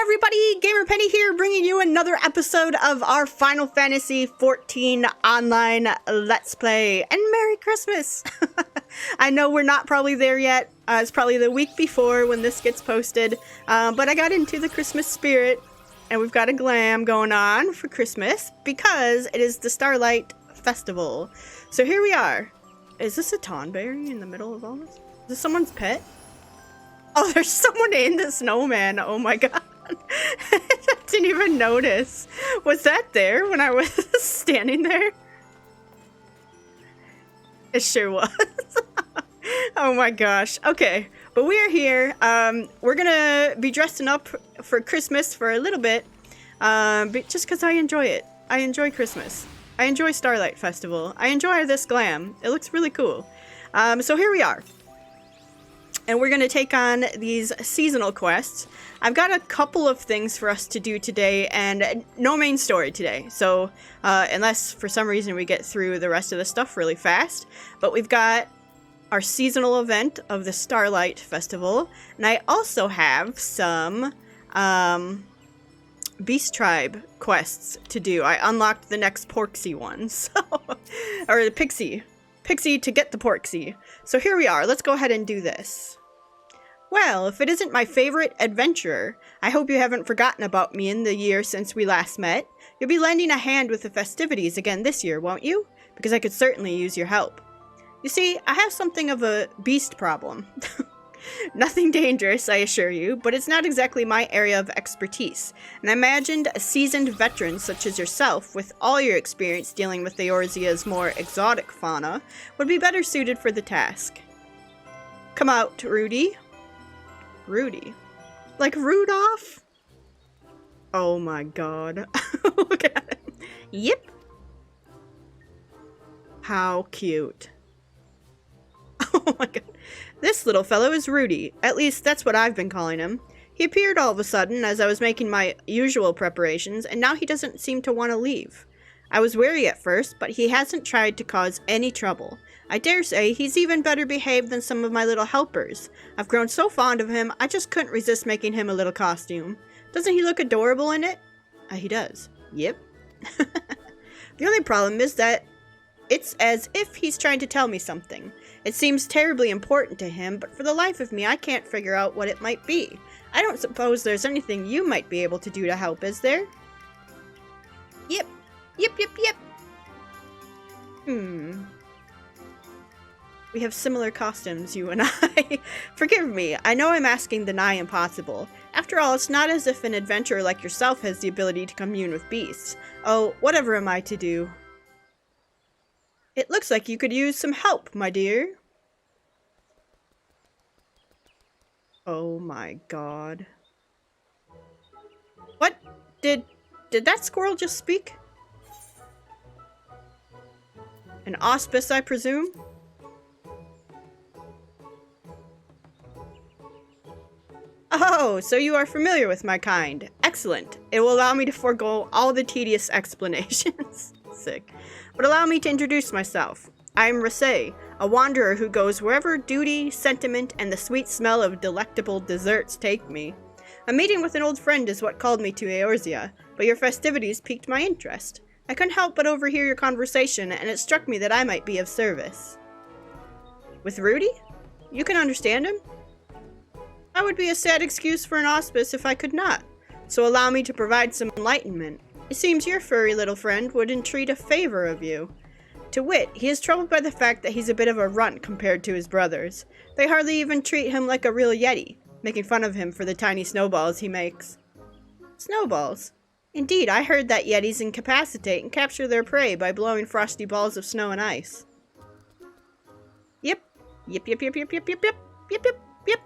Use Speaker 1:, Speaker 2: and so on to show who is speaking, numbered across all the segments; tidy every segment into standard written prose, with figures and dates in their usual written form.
Speaker 1: everybody, Gamer Penny here, bringing you another episode of our Final Fantasy XIV Online Let's Play, and Merry Christmas! I know we're not probably there yet, it's probably the week before when this gets posted, but I got into the Christmas spirit, and we've got a glam going on for Christmas, because it is the Starlight Festival. So here we are. Is this a Tonberry in the middle of all this? Is this someone's pet? Oh, there's someone in the snowman. Oh my god. I didn't even notice. Was that there when I was standing there? It sure was. Oh my gosh. Okay, but we are here. We're gonna be dressing up for Christmas for a little bit. But just because I enjoy it. I enjoy Christmas. I enjoy Starlight Festival. I enjoy this glam. It looks really cool. So here we are. And we're going to take on these seasonal quests. I've got a couple of things for us to do today, and no main story today. So, unless for some reason we get through the rest of the stuff really fast. But we've got our seasonal event of the Starlight Festival. And I also have some Beast Tribe quests to do. I unlocked the next Porksy one. So, or the Pixie. Pixie to get the Porksy. So here we are. Let's go ahead and do this. Well, if it isn't my favorite adventurer, I hope you haven't forgotten about me in the year since we last met. You'll be lending a hand with the festivities again this year, won't you? Because I could certainly use your help. You see, I have something of a beast problem. Nothing dangerous, I assure you, but it's not exactly my area of expertise, and I imagined a seasoned veteran such as yourself, with all your experience dealing with Eorzea's more exotic fauna, would be better suited for the task. Come out, Rudy. Rudy? Like Rudolph? Oh my god. Look at him. Yep. How cute. Oh my god. This little fellow is Rudy. At least that's what I've been calling him. He appeared all of a sudden as I was making my usual preparations, and now he doesn't seem to want to leave. I was wary at first, but he hasn't tried to cause any trouble. I dare say he's even better behaved than some of my little helpers. I've grown so fond of him, I just couldn't resist making him a little costume. Doesn't he look adorable in it? He does. Yep. The only problem is that it's as if he's trying to tell me something. It seems terribly important to him, but for the life of me, I can't figure out what it might be. I don't suppose there's anything you might be able to do to help, is there? Yep. Yep, yep, yep. We have similar costumes, you and I. Forgive me, I know I'm asking the nigh impossible. After all, it's not as if an adventurer like yourself has the ability to commune with beasts. Oh, whatever am I to do? It looks like you could use some help, my dear. Oh my god. What? Did that squirrel just speak? An auspice, I presume? Oh, so you are familiar with my kind. Excellent. It will allow me to forego all the tedious explanations. Sick. But allow me to introduce myself. I am Rasay, a wanderer who goes wherever duty, sentiment, and the sweet smell of delectable desserts take me. A meeting with an old friend is what called me to Eorzea, but your festivities piqued my interest. I couldn't help but overhear your conversation, and it struck me that I might be of service. With Rudy? You can understand him? That would be a sad excuse for an auspice if I could not, so allow me to provide some enlightenment. It seems your furry little friend would entreat a favor of you. To wit, he is troubled by the fact that he's a bit of a runt compared to his brothers. They hardly even treat him like a real yeti, making fun of him for the tiny snowballs he makes. Snowballs? Indeed, I heard that yetis incapacitate and capture their prey by blowing frosty balls of snow and ice. Yep. Yep, yep, yep, yep, yep, yep, yep, yep, yep, yep.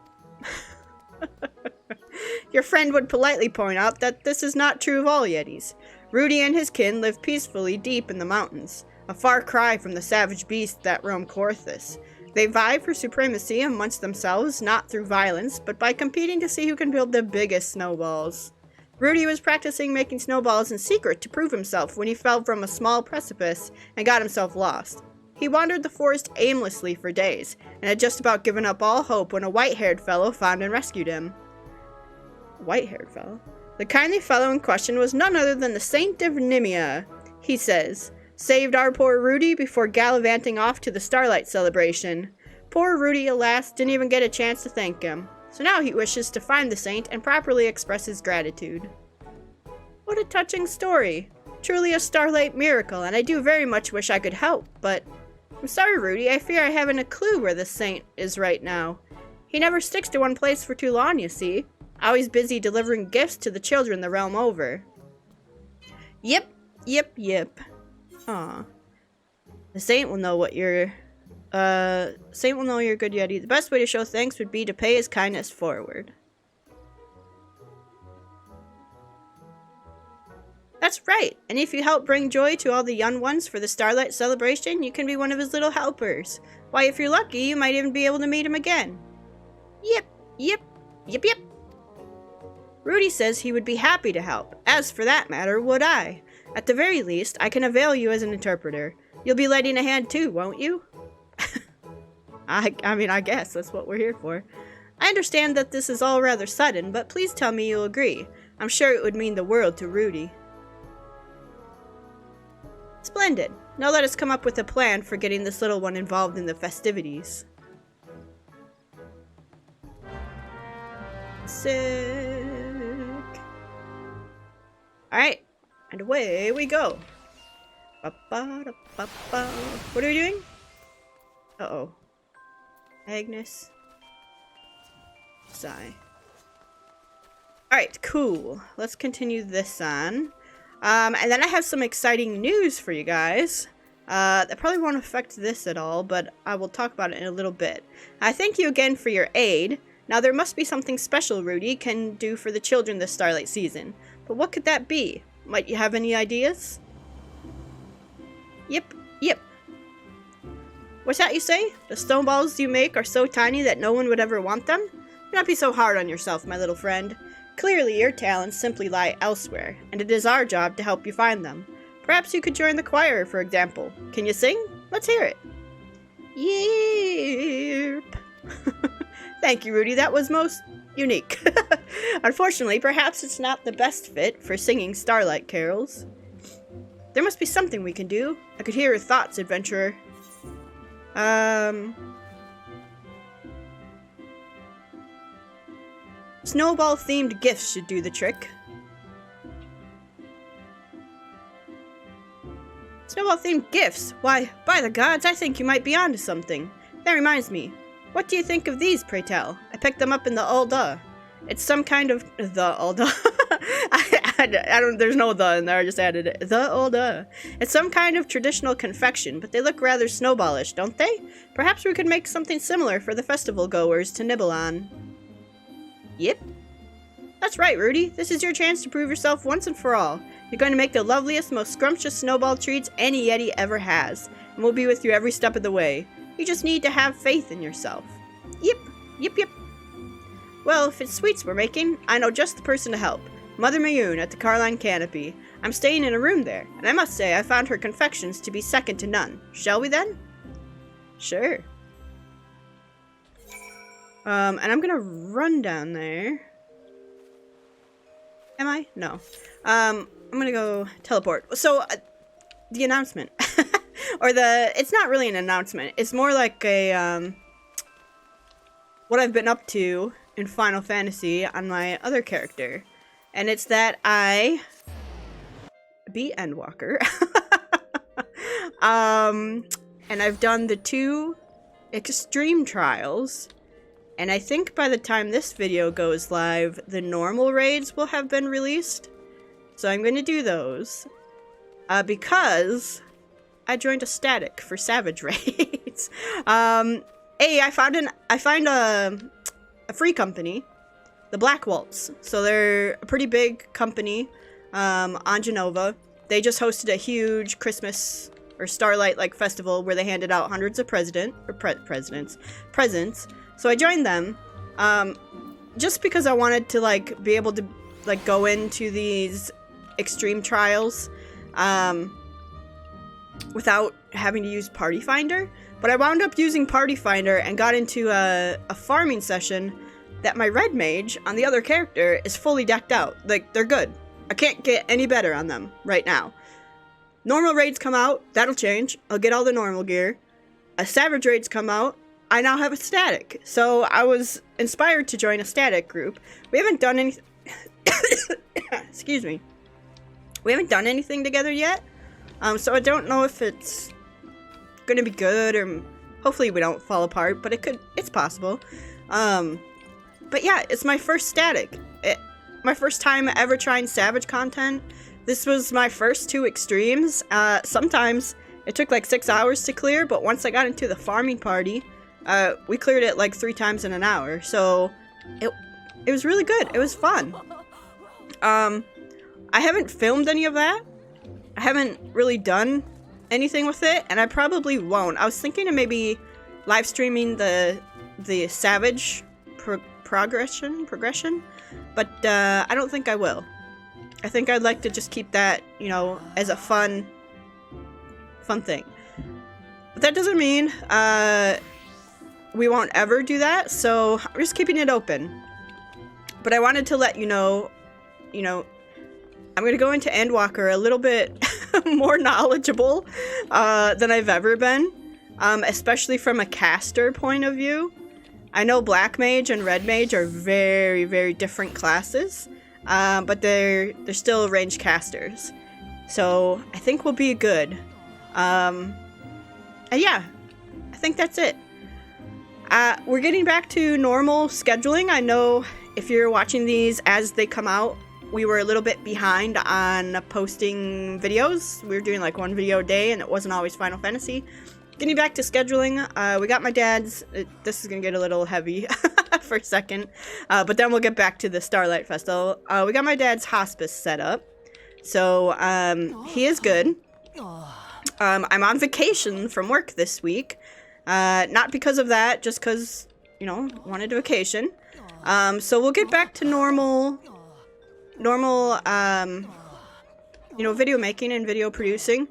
Speaker 1: Your friend would politely point out that this is not true of all yetis. Rudy and his kin live peacefully deep in the mountains, a far cry from the savage beasts that roam Corthus. They vie for supremacy amongst themselves, not through violence, but by competing to see who can build the biggest snowballs. Rudy was practicing making snowballs in secret to prove himself when he fell from a small precipice and got himself lost. He wandered the forest aimlessly for days, and had just about given up all hope when a white-haired fellow found and rescued him. white-haired fellow. The kindly fellow in question was none other than the Saint of Nemea, he says. Saved our poor Rudy before gallivanting off to the Starlight celebration. Poor Rudy, alas, didn't even get a chance to thank him. So now he wishes to find the saint and properly express his gratitude. What a touching story. Truly a Starlight miracle, and I do very much wish I could help, but... I'm sorry, Rudy, I fear I haven't a clue where the saint is right now. He never sticks to one place for too long, you see. Always busy delivering gifts to the children the realm over. Yep. Aw. The saint will know what you're... Saint will know you're good Yeti. The best way to show thanks would be to pay his kindness forward. That's right, and if you help bring joy to all the young ones for the Starlight celebration, you can be one of his little helpers. Why, if you're lucky, you might even be able to meet him again. Yep. Rudy says he would be happy to help. As for that matter, would I? At the very least, I can avail you as an interpreter. You'll be lending a hand too, won't you? I mean, I guess that's what we're here for. I understand that this is all rather sudden, but please tell me you'll agree. I'm sure it would mean the world to Rudy. Splendid. Now let us come up with a plan for getting this little one involved in the festivities. Sick. Alright, and away we go. Ba-ba-da-ba-ba. What are we doing? Uh-oh. Agnes. Sigh. Alright, cool. Let's continue this on. And then I have some exciting news for you guys. That probably won't affect this at all, but I will talk about it in a little bit. I thank you again for your aid. Now there must be something special Rudy can do for the children this Starlight season. But what could that be? Might you have any ideas? Yep. What's that you say? The snowballs you make are so tiny that no one would ever want them? Do not be so hard on yourself, my little friend. Clearly your talents simply lie elsewhere, and it is our job to help you find them. Perhaps you could join the choir, for example. Can you sing? Let's hear it. Yep. Thank you, Rudy. That was most unique. Unfortunately, perhaps it's not the best fit for singing Starlight carols. There must be something we can do. I could hear your thoughts, adventurer. Snowball-themed gifts should do the trick. Snowball-themed gifts? Why, by the gods, I think you might be onto something. That reminds me. What do you think of these, pray tell? I picked them up in the Alda. It's some kind of... The Alda. I don't... There's no the in there, I just added it. The Alda. It's some kind of traditional confection, but they look rather snowballish, don't they? Perhaps we could make something similar for the festival goers to nibble on. Yep. That's right, Rudy. This is your chance to prove yourself once and for all. You're going to make the loveliest, most scrumptious snowball treats any Yeti ever has, and we'll be with you every step of the way. You just need to have faith in yourself. Yep. Well, if it's sweets we're making, I know just the person to help. Mother Mayune at the Carline Canopy. I'm staying in a room there, and I must say I found her confections to be second to none. Shall we then? Sure. And I'm gonna run down there. Am I? No. I'm gonna go teleport. So, the announcement. It's not really an announcement. It's more like a, what I've been up to in Final Fantasy on my other character. And it's that I beat Endwalker. And I've done the 2 extreme trials. And I think by the time this video goes live, the normal raids will have been released. So I'm going to do those. Because I joined a static for Savage raids. I found a free company, the Black Waltz. So they're a pretty big company on Jenova. They just hosted a huge Christmas or Starlight like festival where they handed out hundreds of presents. So I joined them, just because I wanted to, like, be able to, like, go into these extreme trials, without having to use Party Finder. But I wound up using Party Finder and got into a farming session, that my red mage on the other character is fully decked out. Like, they're good. I can't get any better on them right now. Normal raids come out, that'll change. I'll get all the normal gear. A savage raids come out, I now have a static. So I was inspired to join a static group. We haven't done any excuse me. We haven't done anything together yet. So I don't know if it's gonna be good, or hopefully we don't fall apart, but it's possible. But yeah, it's my first static. My first time ever trying savage content. This was my first 2 extremes. Sometimes it took like 6 hours to clear, but once I got into the farming party, we cleared it like 3 times in an hour. So it was really good. It was fun. I haven't filmed any of that. I haven't really done anything with it, and I probably won't. I was thinking of maybe live streaming the savage progression, but I don't think I will. I think I'd like to just keep that, you know, as a fun thing. But that doesn't mean we won't ever do that, so I'm just keeping it open. But I wanted to let you know, I'm going to go into Endwalker a little bit more knowledgeable than I've ever been, especially from a caster point of view. I know Black Mage and Red Mage are very, very different classes, but they're still ranged casters. So I think we'll be good. And yeah, I think that's it. We're getting back to normal scheduling. I know if you're watching these as they come out, we were a little bit behind on posting videos. We were doing like 1 video a day, and it wasn't always Final Fantasy. Getting back to scheduling, we got my dad's, this is going to get a little heavy for a second, but then we'll get back to the Starlight Festival. We got my dad's hospice set up, so he is good. I'm on vacation from work this week, not because of that, just because, you know, wanted a vacation. So we'll get back to normal, you know, video making and video producing.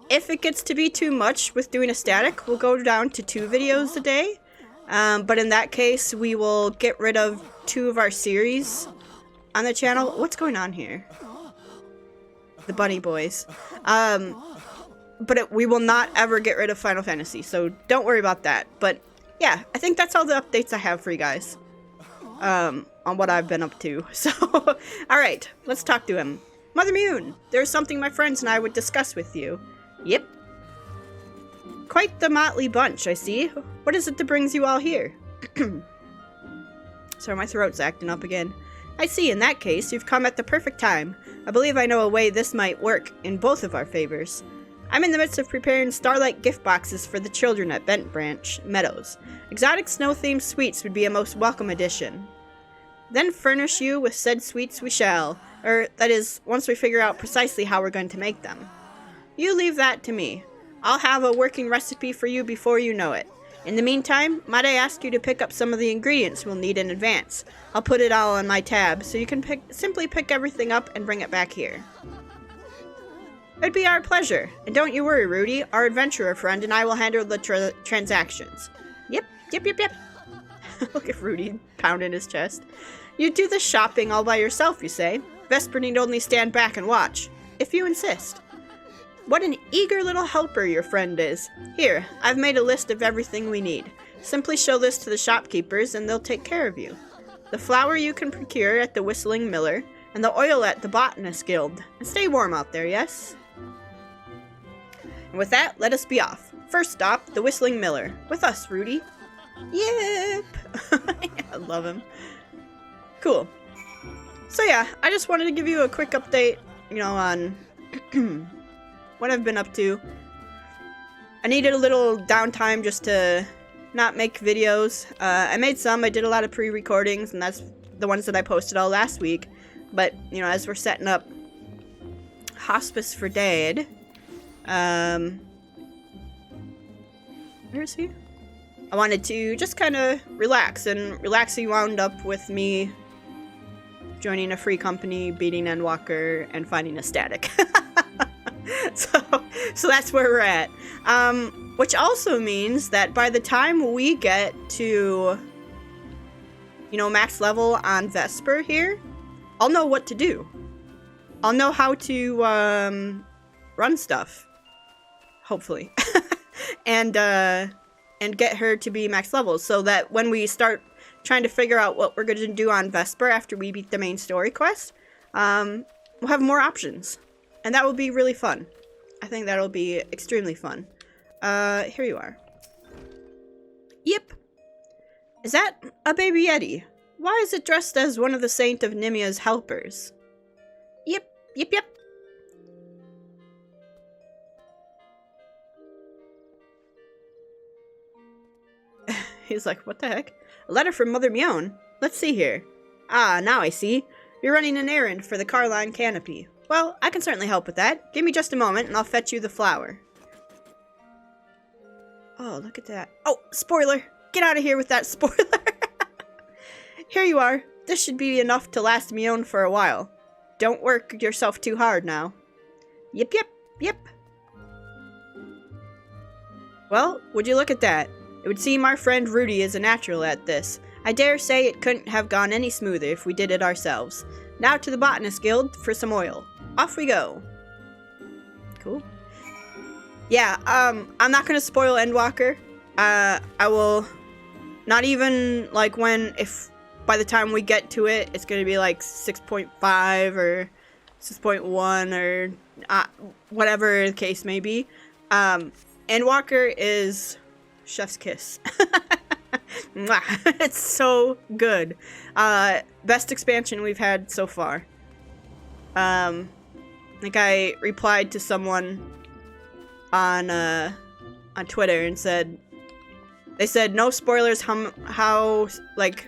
Speaker 1: If it gets to be too much with doing a static, we'll go down to 2 videos a day. But in that case, we will get rid of 2 of our series on the channel. What's going on here? The bunny boys. But we will not ever get rid of Final Fantasy, so don't worry about that. But yeah, I think that's all the updates I have for you guys. On what I've been up to. So, alright, let's talk to him. Mother Mune, there's something my friends and I would discuss with you. Yep. Quite the motley bunch, I see. What is it that brings you all here? Sorry, my throat's acting up again. I see, in that case, you've come at the perfect time. I believe I know a way this might work in both of our favors. I'm in the midst of preparing Starlight gift boxes for the children at Bent Branch Meadows. Exotic snow-themed sweets would be a most welcome addition. Then furnish you with said sweets we shall, or, that is, once we figure out precisely how we're going to make them. You leave that to me. I'll have a working recipe for you before you know it. In the meantime, might I ask you to pick up some of the ingredients we'll need in advance. I'll put it all on my tab, so you can simply pick everything up and bring it back here. It'd be our pleasure, and don't you worry, Rudy. Our adventurer friend and I will handle the transactions. Yep. Look at Rudy pounding his chest. You do the shopping all by yourself, you say? Vesper need only stand back and watch, if you insist. What an eager little helper your friend is. Here, I've made a list of everything we need. Simply show this to the shopkeepers and they'll take care of you. The flour you can procure at the Whistling Miller, and the oil at the Botanist Guild. And stay warm out there, yes? And with that, let us be off. First stop, the Whistling Miller. With us, Rudy. Yep! I love him. Cool. So yeah, I just wanted to give you a quick update, you know, on what I've been up to. I needed a little downtime just to not make videos. I made some. I did a lot of pre-recordings, and that's the ones that I posted all last week. But, you know, as we're setting up Hospice for Dad, where is he? I wanted to just kind of relax, and Relaxy wound up with me joining a free company, beating Endwalker, and finding a static. So that's where we're at. Which also means that by the time we get to you know, max level on Vesper here, I'll know what to do. I'll know how to run stuff, hopefully, and get her to be max level, so that when we start trying to figure out what we're going to do on Vesper after we beat the main story quest, we'll have more options, and that will be really fun. I think that'll be extremely fun. Here you are. Yep. Is that a baby Yeti? Why is it dressed as one of the Saint of Nemea's helpers? Yep. He's like, what the heck? A letter from Mother Mion. Let's see here. Ah, now I see. You're running an errand for the Carline Canopy. Well, I can certainly help with that. Give me just a moment and I'll fetch you the flower. Oh, look at that. Oh, spoiler! Get out of here with that spoiler! Here you are. This should be enough to last Mion for a while. Don't work yourself too hard now. Yep. Well, would you look at that? It would seem our friend Rudy is a natural at this. I dare say it couldn't have gone any smoother if we did it ourselves. Now to the Botanist Guild for some oil. Off we go. Cool. Yeah, I'm not gonna spoil Endwalker. I will not even, like, if by the time we get to it, it's gonna be like 6.5 or 6.1 or whatever the case may be. Endwalker is chef's kiss. It's so good. Best expansion we've had so far. Like, I replied to someone on Twitter and they said no spoilers, how like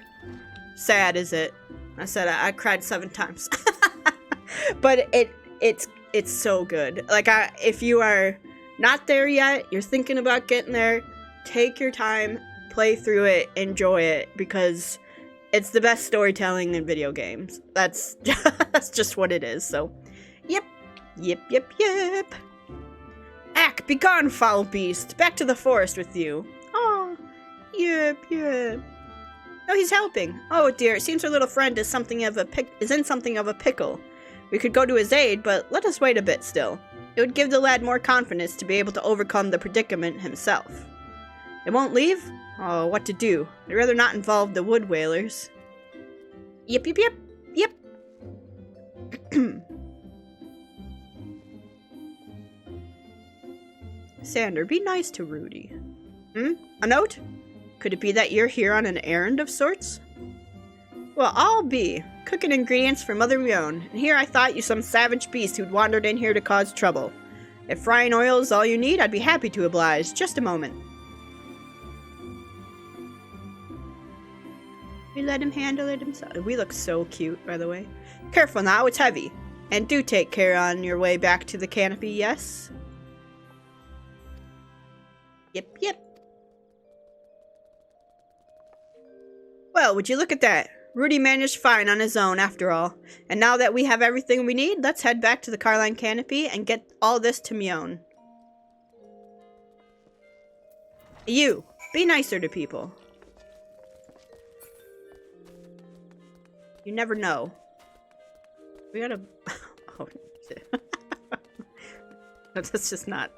Speaker 1: sad is it? I said I cried 7 times. But it's so good. Like, if you are not there yet, you're thinking about getting there, take your time, play through it, enjoy it, because it's the best storytelling in video games. That's just what it is. So, yep. Ack, be gone, foul beast! Back to the forest with you. Oh, yep. Oh, he's helping. Oh dear, it seems our little friend is in something of a pickle. We could go to his aid, but let us wait a bit still. It would give the lad more confidence to be able to overcome the predicament himself. It won't leave? Oh, what to do? I'd rather not involve the wood whalers. Yep. Sander, be nice to Rudy. A note? Could it be that you're here on an errand of sorts? Well, I'll be. Cooking ingredients for Mother Mion, and here I thought you some savage beast who'd wandered in here to cause trouble. If frying oil is all you need, I'd be happy to oblige. Just a moment. We let him handle it himself. We look so cute, by the way. Careful now, it's heavy. And do take care on your way back to the canopy, yes? Yep. Well, would you look at that? Rudy managed fine on his own, after all. And now that we have everything we need, let's head back to the Carline Canopy and get all this to Mion. You, be nicer to people. You never know. We gotta... Oh, shit. Let's just not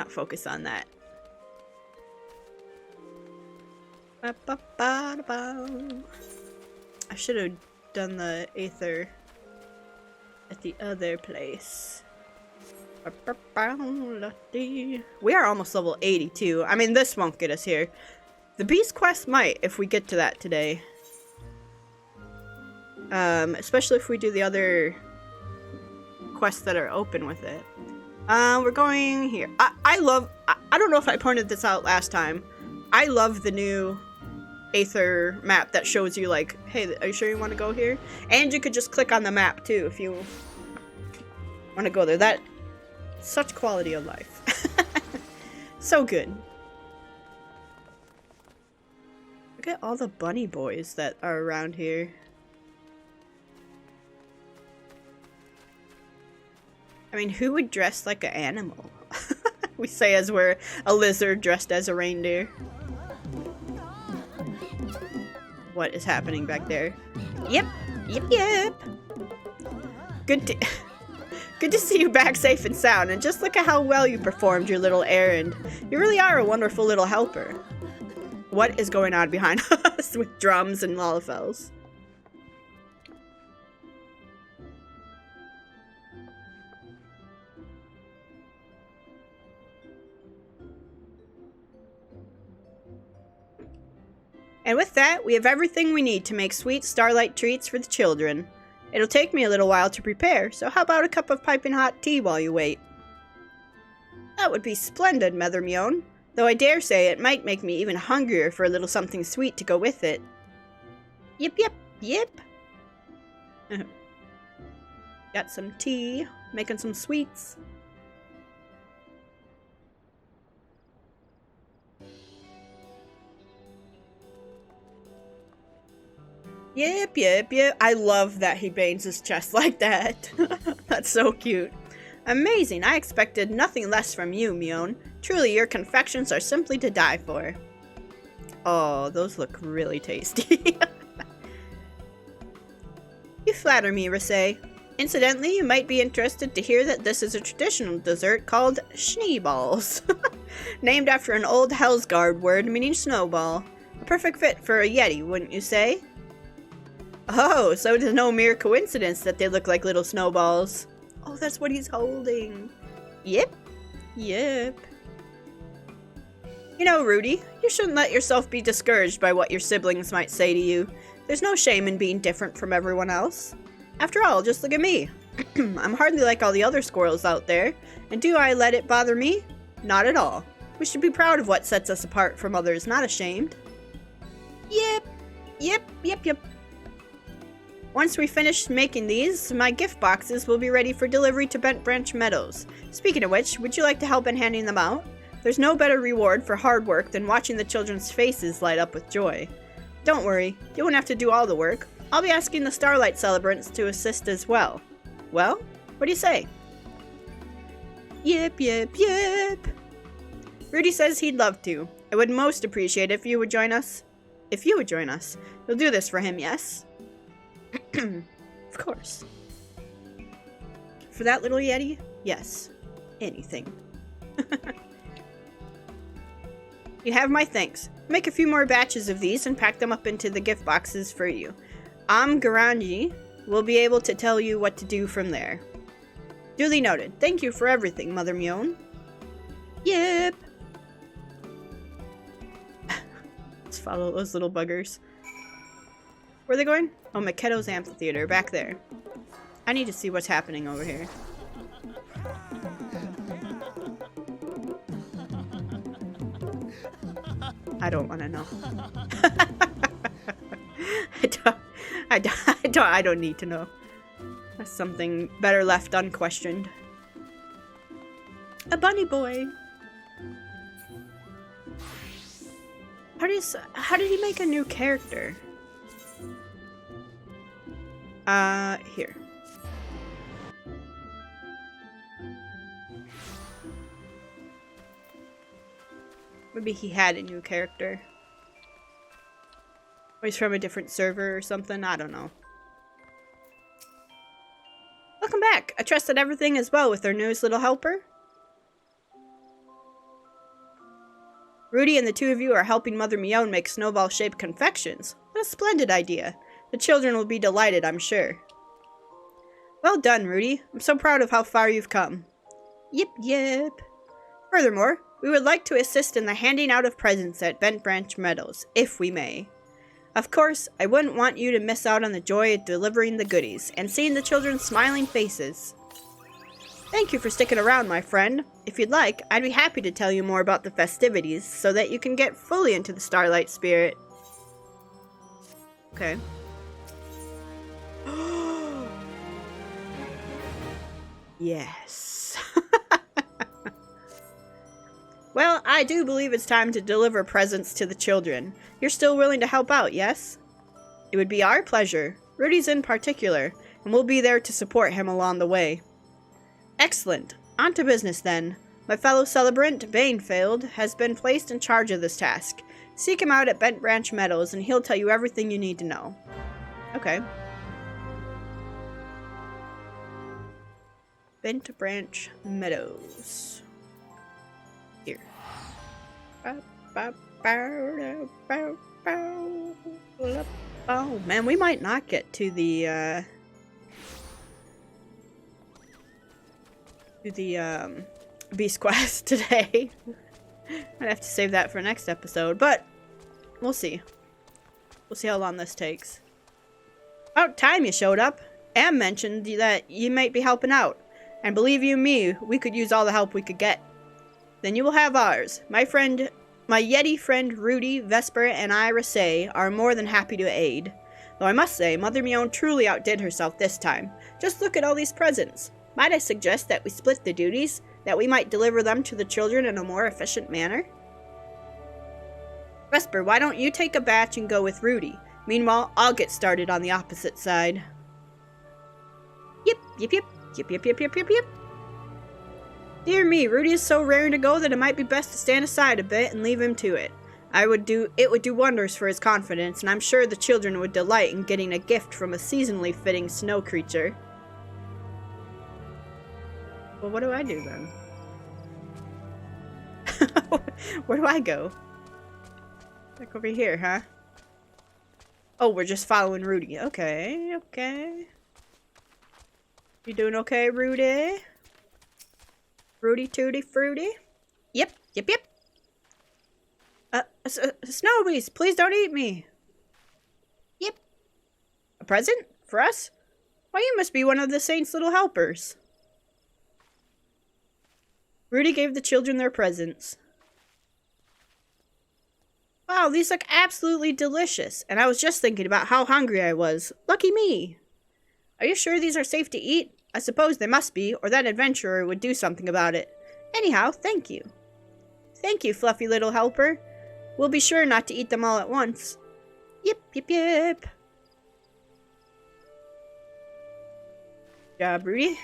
Speaker 1: focus on that. I should have done the Aether at the other place. We are almost level 82. I mean, this won't get us here. The Beast Quest might, if we get to that today. Especially if we do the other quests that are open with it. We're going here. I don't know if I pointed this out last time. I love the new Aether map that shows you, like, hey, are you sure you want to go here? And you could just click on the map too if you want to go there. That such quality of life. So good. Look at all the bunny boys that are around here. I mean, who would dress like an animal? We say as we're a lizard dressed as a reindeer. what is happening back there. Yep. Good to see you back safe and sound, and just look at how well you performed your little errand. You really are a wonderful little helper. What is going on behind us with drums and lalafels? And with that, we have everything we need to make sweet Starlight treats for the children. It'll take me a little while to prepare, so how about a cup of piping hot tea while you wait? That would be splendid, Mother Mion, though I dare say it might make me even hungrier for a little something sweet to go with it. Yep. Got some tea, making some sweets. Yep. I love that he bangs his chest like that. That's so cute. Amazing. I expected nothing less from you, Mion. Truly, your confections are simply to die for. Oh, those look really tasty. You flatter me, Rase. Incidentally, you might be interested to hear that this is a traditional dessert called schneeballs. Named after an old Hellsguard word meaning snowball. A perfect fit for a Yeti, wouldn't you say? Oh, so it is no mere coincidence that they look like little snowballs. Oh, that's what he's holding. Yep. You know, Rudy, you shouldn't let yourself be discouraged by what your siblings might say to you. There's no shame in being different from everyone else. After all, just look at me. I'm hardly like all the other squirrels out there, and do I let it bother me? Not at all. We should be proud of what sets us apart from others, not ashamed. Yep. Once we finish making these, my gift boxes will be ready for delivery to Bent Branch Meadows. Speaking of which, would you like to help in handing them out? There's no better reward for hard work than watching the children's faces light up with joy. Don't worry, you won't have to do all the work. I'll be asking the Starlight celebrants to assist as well. Well, what do you say? Yep. Rudy says he'd love to. I would most appreciate it if you would join us. You'll do this for him, yes? Of course. For that little Yeti? Yes. Anything. You have my thanks. Make a few more batches of these and pack them up into the gift boxes for you. Garanji will be able to tell you what to do from there. Duly noted. Thank you for everything, Mother Mion. Yep. Let's follow those little buggers. Where are they going? Oh, Makedo's Amphitheater, back there. I need to see what's happening over here. I don't want to know. I don't need to know. That's something better left unquestioned. A bunny boy. How did he make a new character? Here. Maybe he had a new character. Or he's from a different server or something, I don't know. Welcome back! I trust that everything is well with our newest little helper. Rudy and the two of you are helping Mother Mion make snowball-shaped confections. What a splendid idea. The children will be delighted, I'm sure. Well done, Rudy. I'm so proud of how far you've come. Yep. Furthermore, we would like to assist in the handing out of presents at Bent Branch Meadows, if we may. Of course, I wouldn't want you to miss out on the joy of delivering the goodies and seeing the children's smiling faces. Thank you for sticking around, my friend. If you'd like, I'd be happy to tell you more about the festivities so that you can get fully into the Starlight spirit. Okay. Yes. Well, I do believe it's time to deliver presents to the children. You're still willing to help out, yes? It would be our pleasure, Rudy's in particular, and we'll be there to support him along the way. Excellent. On to business then. My fellow celebrant, Bainfield, has been placed in charge of this task. Seek him out at Bent Branch Meadows, and he'll tell you everything you need to know. Okay. Bent Branch Meadows. Here. Oh, man, we might not get to the Beast Quest today. I'd have to save that for next episode, but we'll see. We'll see how long this takes. About time you showed up. Am mentioned that you might be helping out. And believe you me, we could use all the help we could get. Then you will have ours. My Yeti friend Rudy, Vesper, and I, Rasay, are more than happy to aid. Though I must say, Mother Mion truly outdid herself this time. Just look at all these presents. Might I suggest that we split the duties, that we might deliver them to the children in a more efficient manner? Vesper, why don't you take a batch and go with Rudy? Meanwhile, I'll get started on the opposite side. Yep. Dear me, Rudy is so raring to go that it might be best to stand aside a bit and leave him to it. It would do wonders for his confidence, and I'm sure the children would delight in getting a gift from a seasonally fitting snow creature. Well, what do I do then? Where do I go? Back over here, huh? Oh, we're just following Rudy. Okay. You doing okay, Rudy? Rudy Tooty Fruity? Yep. Snowies, please don't eat me. Yep. A present? For us? Why, you must be one of the Saint's little helpers. Rudy gave the children their presents. Wow, these look absolutely delicious, and I was just thinking about how hungry I was. Lucky me. Are you sure these are safe to eat? I suppose they must be, or that adventurer would do something about it. Anyhow, thank you. Thank you, fluffy little helper. We'll be sure not to eat them all at once. Yep. Good job, Rudy.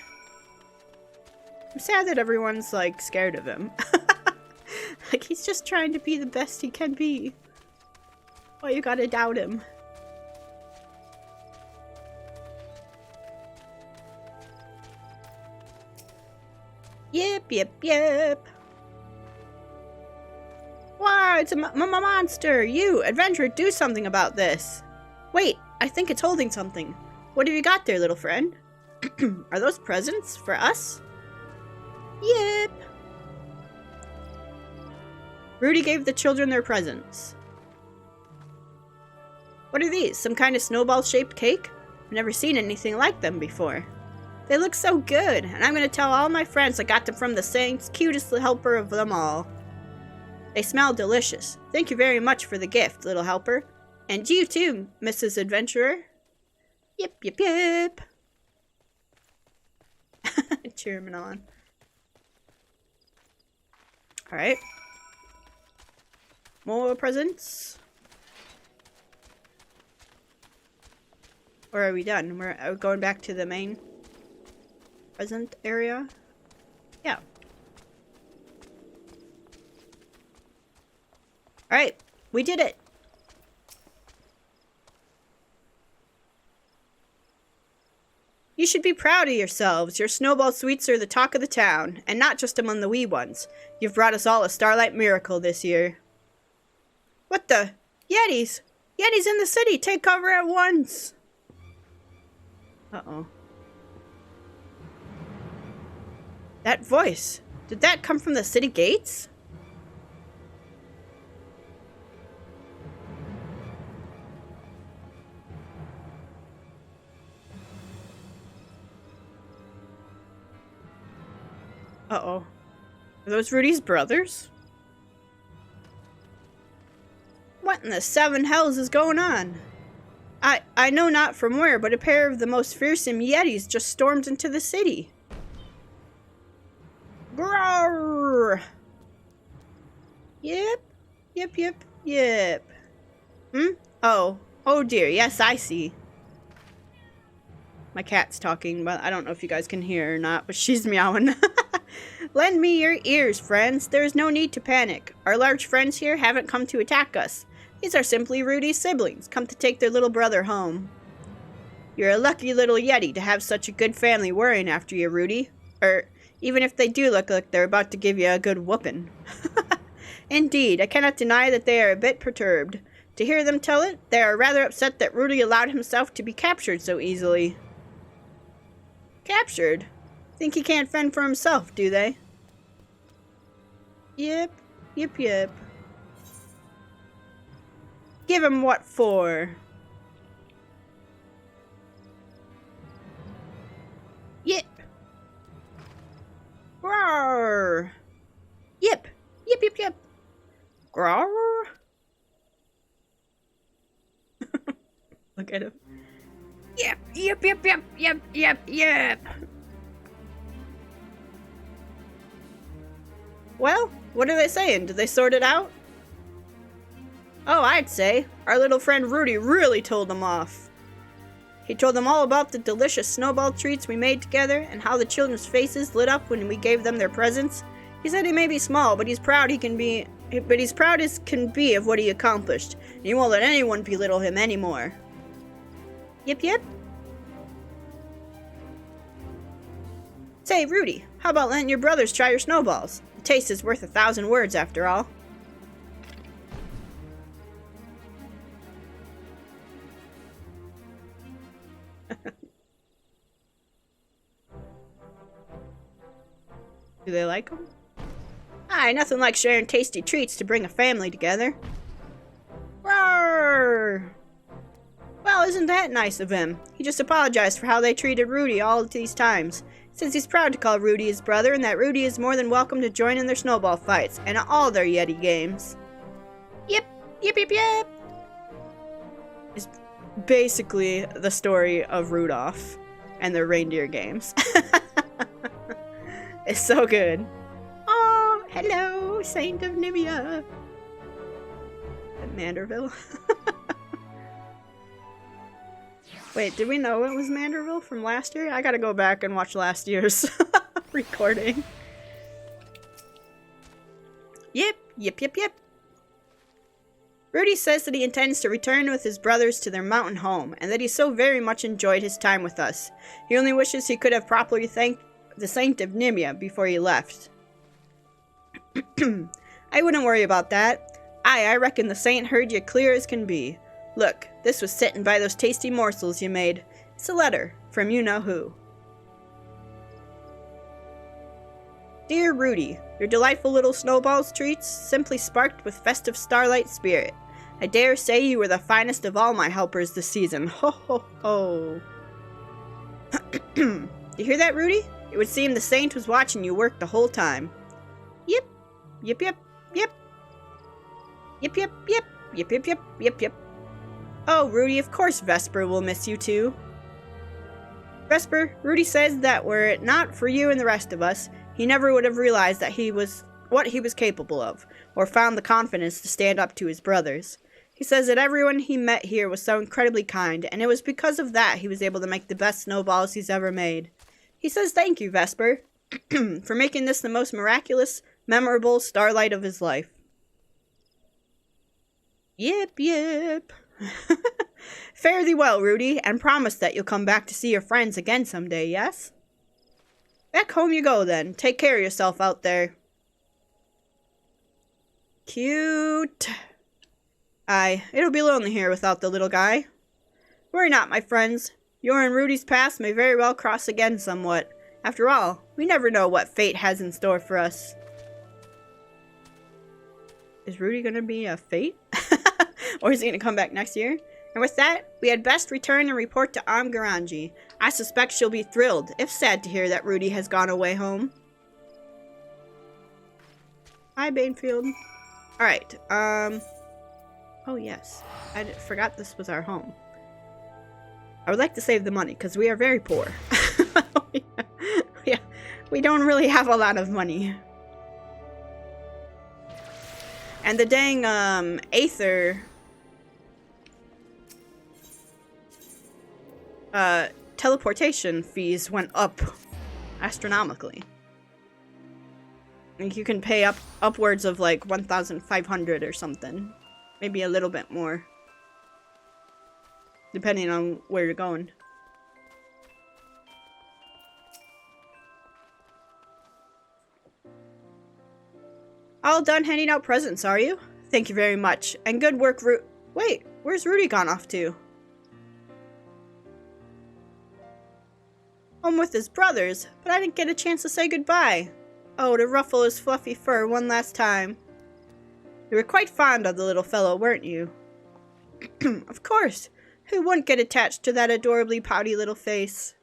Speaker 1: I'm sad that everyone's, like, scared of him. Like, he's just trying to be the best he can be. Why you gotta doubt him? Yep. Wow, it's a monster! You, adventurer, do something about this! Wait, I think it's holding something. What have you got there, little friend? Are those presents for us? Yep. Rudy gave the children their presents. What are these? Some kind of snowball-shaped cake? I've never seen anything like them before. They look so good, and I'm going to tell all my friends I got them from the Saint's cutest helper of them all. They smell delicious. Thank you very much for the gift, little helper. And you too, Mrs. Adventurer. Yep. Cheer him on. Alright. More presents. Or are we done? We're going back to the main present area? Yeah. Alright, we did it! You should be proud of yourselves. Your snowball sweets are the talk of the town, and not just among the wee ones. You've brought us all a Starlight miracle this year. What the? Yetis! Yetis in the city! Take cover at once! Uh-oh. That voice. Did that come from the city gates? Uh-oh. Are those Rudy's brothers? What in the seven hells is going on? I know not from where, but a pair of the most fearsome Yetis just stormed into the city. Grrrr! Yep. Oh dear, yes, I see. My cat's talking, but I don't know if you guys can hear or not, but she's meowing. Lend me your ears, friends. There is no need to panic. Our large friends here haven't come to attack us. These are simply Rudy's siblings, come to take their little brother home. You're a lucky little yeti to have such a good family worrying after you, Rudy. Even if they do look like they're about to give you a good whooping. Indeed, I cannot deny that they are a bit perturbed. To hear them tell it, they are rather upset that Rudy allowed himself to be captured so easily. Captured? Think he can't fend for himself, do they? Yep. Give him what for? Yep. Roar. Yep. Roar. Look at him. Yep. Well, what are they saying? Did they sort it out? Oh, I'd say. Our little friend Rudy really told them off. He told them all about the delicious snowball treats we made together and how the children's faces lit up when we gave them their presents. He said he may be small, but he's proud as can be of what he accomplished. And he won't let anyone belittle him anymore. Yep. Say, Rudy, how about letting your brothers try your snowballs? The taste is worth 1,000 words after all. Do they like them? Aye, nothing like sharing tasty treats to bring a family together. Roar! Well, isn't that nice of him? He just apologized for how they treated Rudy all these times. Says he's proud to call Rudy his brother and that Rudy is more than welcome to join in their snowball fights and all their Yeti games. Yep. It's basically the story of Rudolph and their reindeer games. It's so good. Oh, hello, Saint of Nemea. Manderville. Wait, did we know it was Manderville from last year? I gotta go back and watch last year's recording. Yep. Rudy says that he intends to return with his brothers to their mountain home, and that he so very much enjoyed his time with us. He only wishes he could have properly thanked the Saint of Nemea before he left. I wouldn't worry about that. I reckon the Saint heard you clear as can be. Look, this was sitting by those tasty morsels you made. It's a letter from you-know-who. Dear Rudy, your delightful little snowballs treats simply sparked with festive starlight spirit. I dare say you were the finest of all my helpers this season. Ho ho ho. You hear that, Rudy? It would seem the Saint was watching you work the whole time. Yep. Oh, Rudy, of course Vesper will miss you too. Vesper, Rudy says that were it not for you and the rest of us, he never would have realized that what he was capable of, or found the confidence to stand up to his brothers. He says that everyone he met here was so incredibly kind, and it was because of that he was able to make the best snowballs he's ever made. He says thank you, Vesper, for making this the most miraculous, memorable starlight of his life. Yep. Fare thee well, Rudy, and promise that you'll come back to see your friends again someday, yes? Back home you go, then. Take care of yourself out there. Cute. Aye, it'll be lonely here without the little guy. Worry not, my friends. Your and Rudy's paths may very well cross again somewhat. After all, we never know what fate has in store for us. Is Rudy gonna be a fate? Or is he gonna come back next year? And with that, we had best return and report to Garanji. I suspect she'll be thrilled, if sad to hear that Rudy has gone away home. Hi, Banefield. Alright, oh yes, I forgot this was our home. I would like to save the money, because we are very poor. Yeah, we don't really have a lot of money. And the dang, Aether... teleportation fees went up astronomically. Like you can pay upwards of like 1,500 or something. Maybe a little bit more. Depending on where you're going. All done handing out presents, are you? Thank you very much. And good work, Wait, where's Rudy gone off to? Home with his brothers, but I didn't get a chance to say goodbye. Oh, to ruffle his fluffy fur one last time. You were quite fond of the little fellow, weren't you? Of course. Who wouldn't get attached to that adorably pouty little face?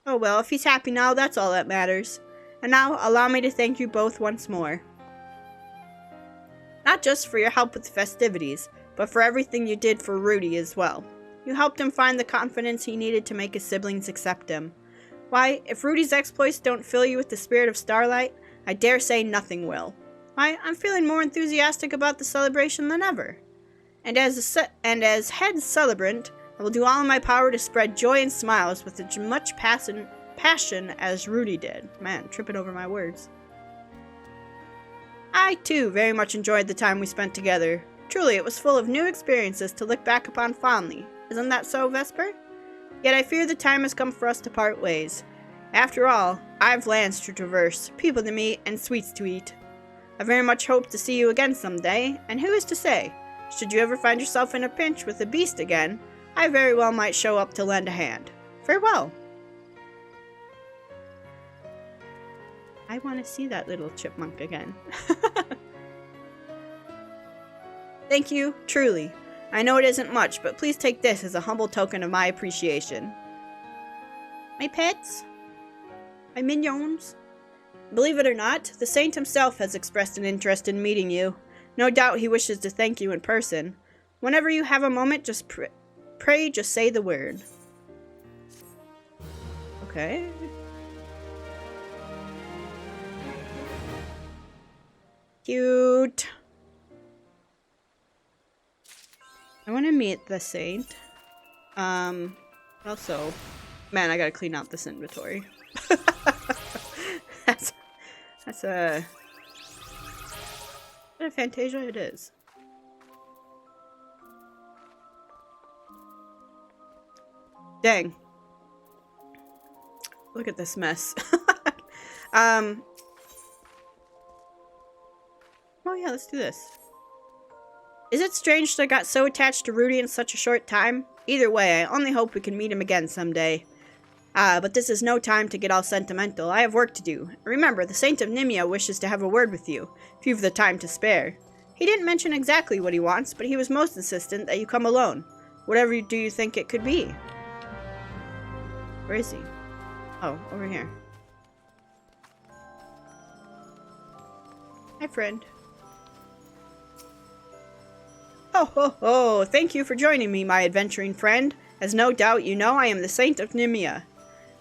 Speaker 1: Oh well, if he's happy now, that's all that matters. And now, allow me to thank you both once more. Not just for your help with the festivities, but for everything you did for Rudy as well. You helped him find the confidence he needed to make his siblings accept him. Why, if Rudy's exploits don't fill you with the spirit of Starlight, I dare say nothing will. Why, I'm feeling more enthusiastic about the celebration than ever. And as head celebrant, I will do all in my power to spread joy and smiles with as much passion as Rudy did. Man, tripping over my words. I, too, very much enjoyed the time we spent together. Truly, it was full of new experiences to look back upon fondly. Isn't that so, Vesper? Yet I fear the time has come for us to part ways. After all, I've lands to traverse, people to meet, and sweets to eat. I very much hope to see you again someday, and who is to say? Should you ever find yourself in a pinch with a beast again, I very well might show up to lend a hand. Farewell. I want to see that little chipmunk again. Thank you, truly. I know it isn't much, but please take this as a humble token of my appreciation. My pets? My minions? Believe it or not, the saint himself has expressed an interest in meeting you. No doubt he wishes to thank you in person. Whenever you have a moment, just pray, just say the word. Okay. Cute. I want to meet the saint. Also, man, I gotta clean out this inventory. That's a... Is it Fantasia? It is. Dang. Look at this mess. Oh yeah, let's do this. Is it strange that I got so attached to Rudy in such a short time? Either way, I only hope we can meet him again someday. But this is no time to get all sentimental. I have work to do. Remember, the Saint of Nemea wishes to have a word with you, if you've the time to spare. He didn't mention exactly what he wants, but he was most insistent that you come alone. Whatever do you think it could be? Where is he? Oh, over here. Hi, friend. Ho ho ho! Thank you for joining me, my adventuring friend. As no doubt you know, I am the Saint of Nemea,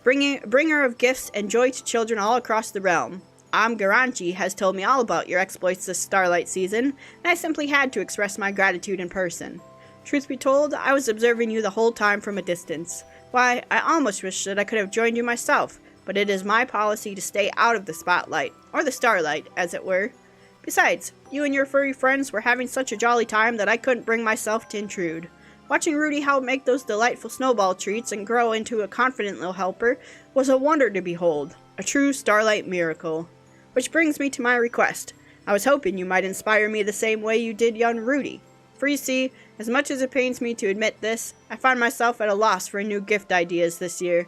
Speaker 1: bringer of gifts and joy to children all across the realm. Garanchi has told me all about your exploits this Starlight season, and I simply had to express my gratitude in person. Truth be told, I was observing you the whole time from a distance. Why, I almost wish that I could have joined you myself, but it is my policy to stay out of the spotlight, or the starlight, as it were. Besides, you and your furry friends were having such a jolly time that I couldn't bring myself to intrude. Watching Rudy help make those delightful snowball treats and grow into a confident little helper was a wonder to behold, a true Starlight miracle. Which brings me to my request. I was hoping you might inspire me the same way you did young Rudy. For you see, as much as it pains me to admit this, I find myself at a loss for new gift ideas this year.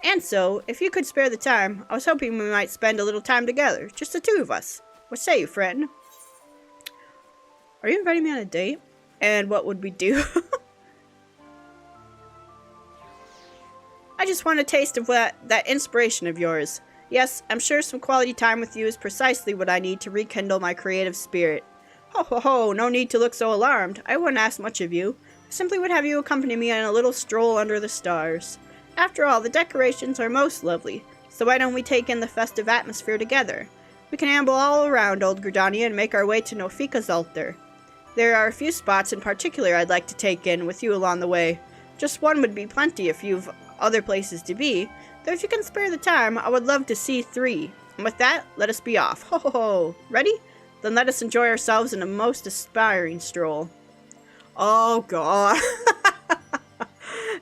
Speaker 1: And so, if you could spare the time, I was hoping we might spend a little time together, just the two of us. What say you, friend? Are you inviting me on a date? And what would we do? I just want a taste of that inspiration of yours. Yes, I'm sure some quality time with you is precisely what I need to rekindle my creative spirit. Ho ho ho, no need to look so alarmed. I wouldn't ask much of you. I simply would have you accompany me on a little stroll under the stars. After all, the decorations are most lovely, so why don't we take in the festive atmosphere together? We can amble all around Old Gridania and make our way to Nofika's altar. There are a few spots in particular I'd like to take in with you along the way. Just one would be plenty if you've other places to be, Though if you can spare the time, I would love to see 3. And with that, let us be off. Ho ho ho! Ready? Then let us enjoy ourselves in a most aspiring stroll. Oh god.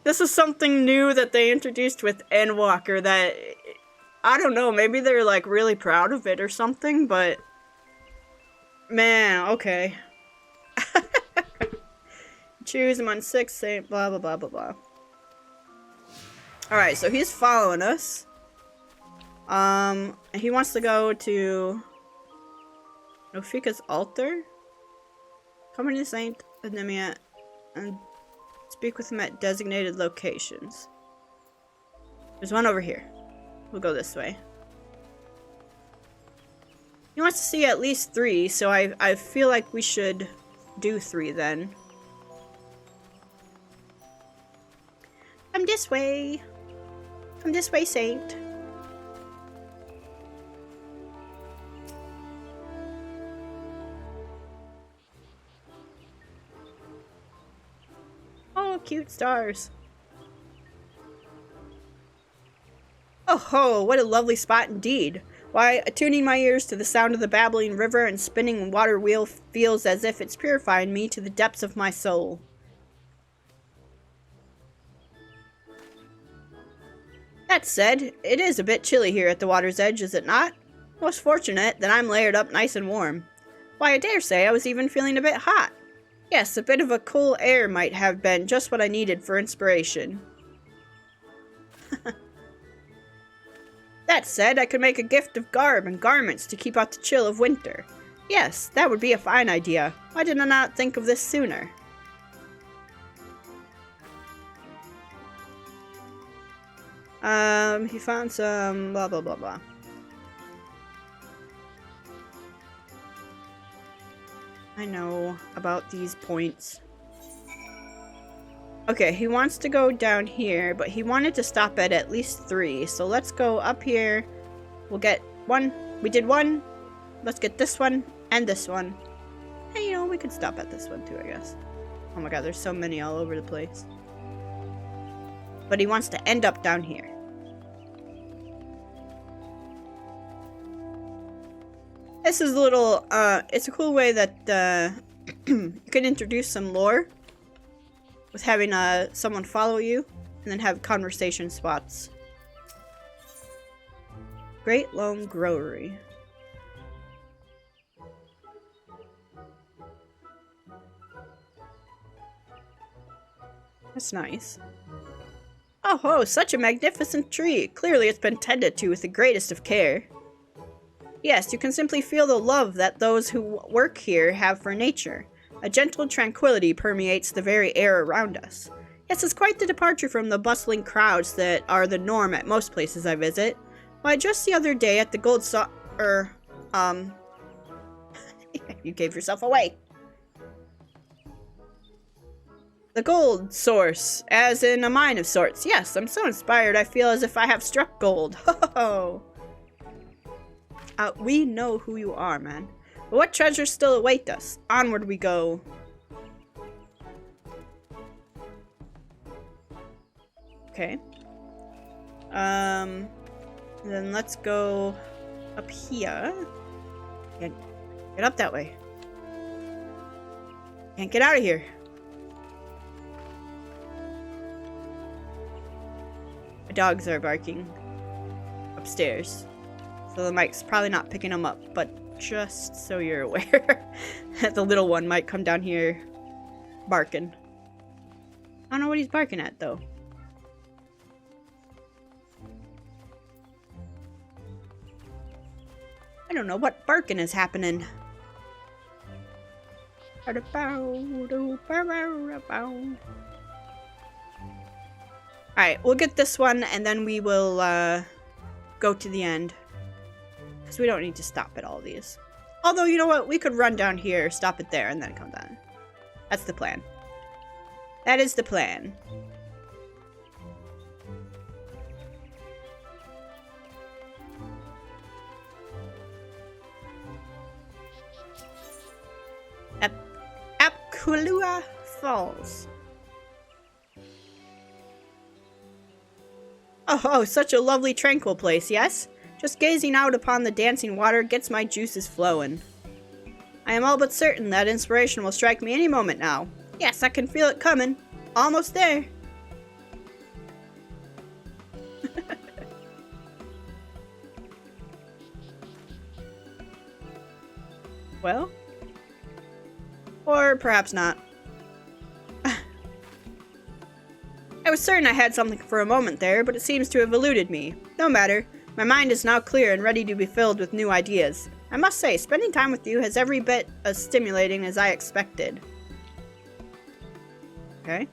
Speaker 1: This is something new that they introduced with Endwalker that, I don't know, maybe they're like really proud of it or something, but man, okay. Choose him on 6, say blah blah blah blah blah. Alright, so he's following us. He wants to go to Nofika's altar. Come to Saint Nemea and speak with him at designated locations. There's one over here. We'll go this way. He wants to see at least 3, so I feel like we should do 3 then. Come this way. Come this way, Saint. Oh, cute stars. Oh ho, what a lovely spot indeed. Why, attuning my ears to the sound of the babbling river and spinning water wheel feels as if it's purifying me to the depths of my soul. That said, it is a bit chilly here at the water's edge, is it not? Most fortunate that I'm layered up nice and warm. Why, I dare say I was even feeling a bit hot. Yes, a bit of a cool air might have been just what I needed for inspiration. That said, I could make a gift of garb and garments to keep out the chill of winter. Yes, that would be a fine idea. Why did I not think of this sooner? He found some blah blah blah blah. I know about these points. Okay, he wants to go down here, but he wanted to stop at least 3. So let's go up here. We'll get 1. We did 1. Let's get this one and this one. And you know, we could stop at this one too, I guess. Oh my god, there's so many all over the place. But he wants to end up down here. This is a little, it's a cool way that, you can introduce some lore with having, someone follow you, and then have conversation spots. Great Lone Growery. That's nice. Oh ho, such a magnificent tree! Clearly it's been tended to with the greatest of care. Yes, you can simply feel the love that those who work here have for nature. A gentle tranquility permeates the very air around us. Yes, it's quite the departure from the bustling crowds that are the norm at most places I visit. Why, just the other day at the you gave yourself away. The gold source, as in a mine of sorts. Yes, I'm so inspired I feel as if I have struck gold. Ho ho ho! We know who you are, man. But what treasures still await us? Onward we go. Okay. Then let's go up here. Get up that way. Can't get out of here. The dogs are barking upstairs. So the mic's probably not picking them up, but just so you're aware that the little one might come down here barking. I don't know what he's barking at, though. I don't know what barking is happening. Alright, we'll get this one, and then we will go to the end. Because we don't need to stop at all these. Although, you know what? We could run down here, stop it there, and then come down. That's the plan. That is the plan. Oh, such a lovely, tranquil place, yes? Just gazing out upon the dancing water gets my juices flowing. I am all but certain that inspiration will strike me any moment now. Yes, I can feel it coming. Almost there. Well? Or perhaps not. I was certain I had something for a moment there, but it seems to have eluded me. No matter. My mind is now clear and ready to be filled with new ideas. I must say, spending time with you has every bit as stimulating as I expected. Okay.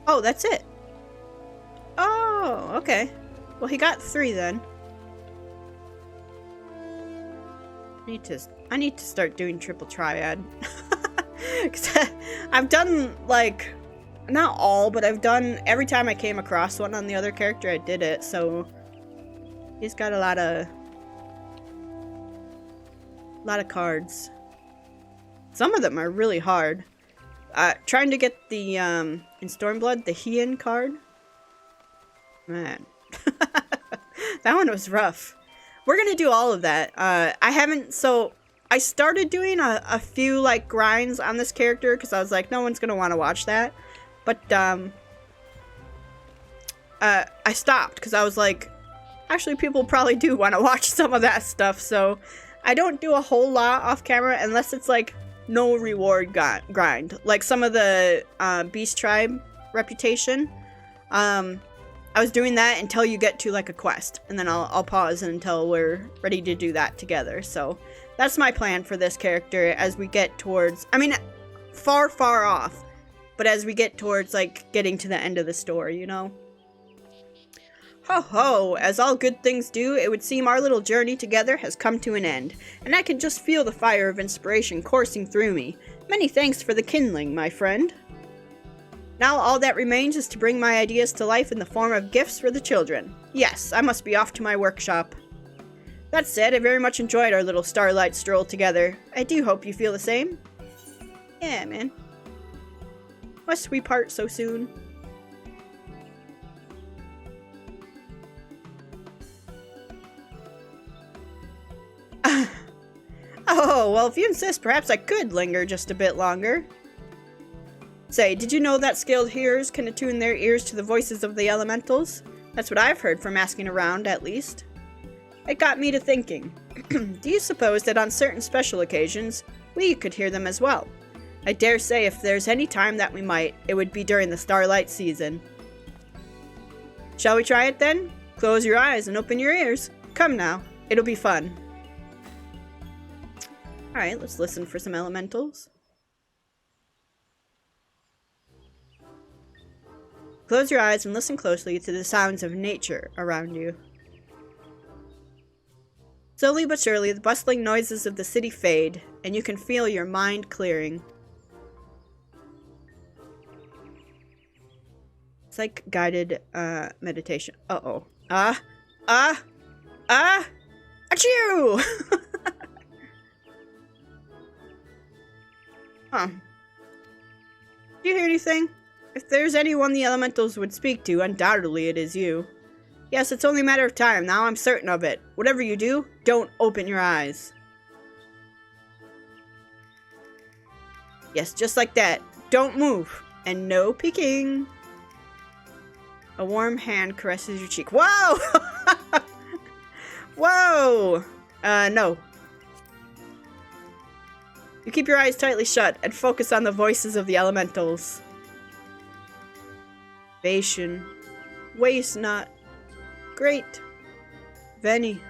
Speaker 1: Oh, that's it. Oh, okay. Well, he got 3 then. I need to start doing triple triad. 'Cause I've done, like, not all, but I've done, every time I came across one on the other character, I did it, so he's got a lot of cards. Some of them are really hard. Trying to get the, in Stormblood, the Heian card. Man. That one was rough. We're gonna do all of that. I started doing a few, like, grinds on this character, because I was like, no one's gonna want to watch that. But, I stopped, because I was like, actually, people probably do want to watch some of that stuff, so I don't do a whole lot off camera, unless it's, like, no reward grind. Like, some of the, Beast Tribe reputation, I was doing that until you get to, like, a quest, and then I'll pause until we're ready to do that together, so that's my plan for this character as we get towards, I mean, far, far off, but as we get towards, like, getting to the end of the story, you know? Ho ho, as all good things do, it would seem our little journey together has come to an end, and I can just feel the fire of inspiration coursing through me. Many thanks for the kindling, my friend. Now all that remains is to bring my ideas to life in the form of gifts for the children. Yes, I must be off to my workshop. That said, I very much enjoyed our little Starlight stroll together. I do hope you feel the same. Yeah, man. Must we part so soon? Oh, well, if you insist, perhaps I could linger just a bit longer. Say, did you know that skilled hearers can attune their ears to the voices of the elementals? That's what I've heard from asking around, at least. It got me to thinking. Do you suppose that on certain special occasions, we could hear them as well? I dare say if there's any time that we might, it would be during the Starlight season. Shall we try it then? Close your eyes and open your ears. Come now, it'll be fun. Alright, let's listen for some elementals. Close your eyes and listen closely to the sounds of nature around you. Slowly but surely, the bustling noises of the city fade, and you can feel your mind clearing. It's like guided meditation. Uh-oh. Achoo! Huh. Do you hear anything? If there's anyone the elementals would speak to, undoubtedly it is you. Yes, it's only a matter of time, now I'm certain of it. Whatever you do, don't open your eyes. Yes, just like that. Don't move. And no peeking. A warm hand caresses your cheek. Whoa! Whoa! No. You keep your eyes tightly shut and focus on the voices of the elementals. Vation. Waste not. Great. Veni.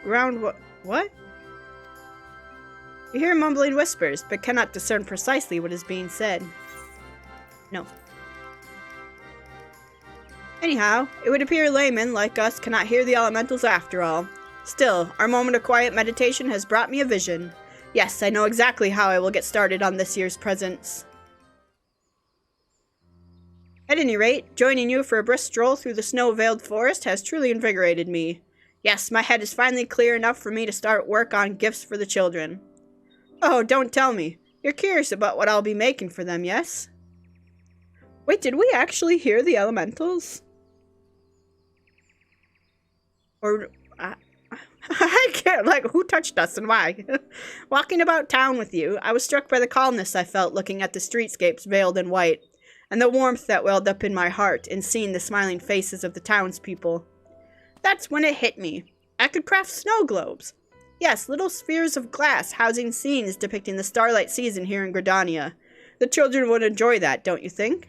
Speaker 1: Ground what? You hear mumbling whispers, but cannot discern precisely what is being said. No. Anyhow, it would appear laymen like us cannot hear the elementals after all. Still, our moment of quiet meditation has brought me a vision. Yes, I know exactly how I will get started on this year's presents. At any rate, joining you for a brisk stroll through the snow-veiled forest has truly invigorated me. Yes, my head is finally clear enough for me to start work on gifts for the children. Oh, don't tell me. You're curious about what I'll be making for them, yes? Wait, did we actually hear the elementals? Or, I can't, like, who touched us and why? Walking about town with you, I was struck by the calmness I felt looking at the streetscapes veiled in white, and the warmth that welled up in my heart in seeing the smiling faces of the townspeople. That's when it hit me. I could craft snow globes. Yes, little spheres of glass housing scenes depicting the Starlight season here in Gridania. The children would enjoy that, don't you think?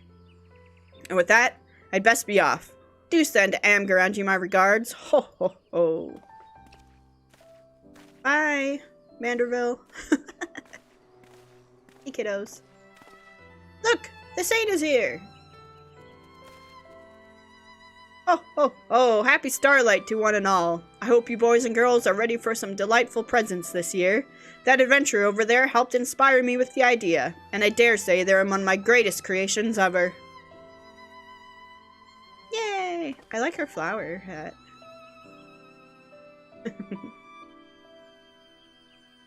Speaker 1: And with that, I'd best be off. Do send Amgaranji my regards. Ho ho ho. Bye, Manderville. Hey, kiddos. Look, the saint is here. Oh, oh, oh, happy Starlight to one and all. I hope you boys and girls are ready for some delightful presents this year. That adventure over there helped inspire me with the idea, and I dare say they're among my greatest creations ever. Yay! I like her flower hat.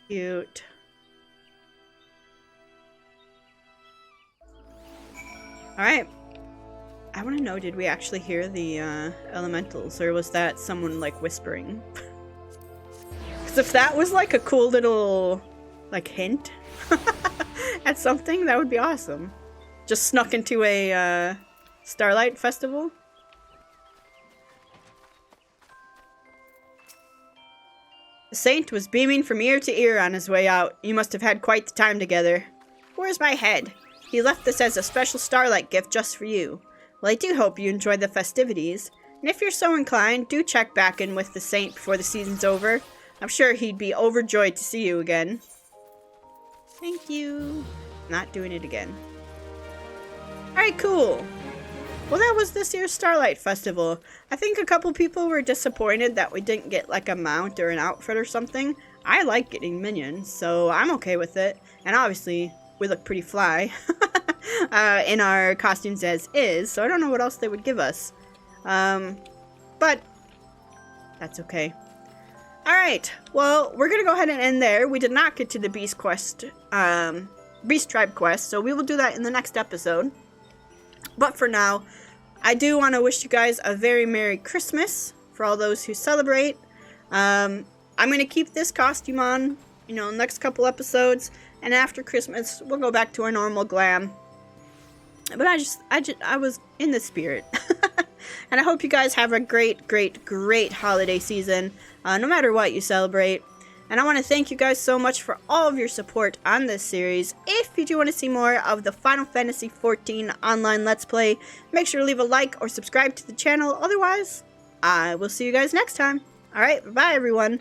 Speaker 1: Cute. Alright. I want to know, did we actually hear the elementals, or was that someone, like, whispering? Because if that was, like, a cool little, like, hint at something, that would be awesome. Just snuck into a Starlight festival. The saint was beaming from ear to ear on his way out. You must have had quite the time together. Where's my head? He left this as a special Starlight gift just for you. Well, I do hope you enjoyed the festivities, and if you're so inclined, do check back in with the saint before the season's over. I'm sure he'd be overjoyed to see you again. Thank you. Not doing it again. Alright, cool. Well, that was this year's Starlight Festival. I think a couple people were disappointed that we didn't get like a mount or an outfit or something. I like getting minions, so I'm okay with it. And obviously, we look pretty fly. In our costumes as is, so I don't know what else they would give us. But that's okay. Alright, well, we're gonna go ahead and end there. We did not get to the Beast Quest, Beast Tribe quest, so we will do that in the next episode. But for now, I do want to wish you guys a very Merry Christmas for all those who celebrate. I'm gonna keep this costume on, you know, next couple episodes, and after Christmas, we'll go back to our normal glam. But I was in the spirit. And I hope you guys have a great, great, great holiday season, no matter what you celebrate. And I want to thank you guys so much for all of your support on this series. If you do want to see more of the Final Fantasy XIV online Let's Play, make sure to leave a like or subscribe to the channel. Otherwise, I will see you guys next time. Alright, bye everyone.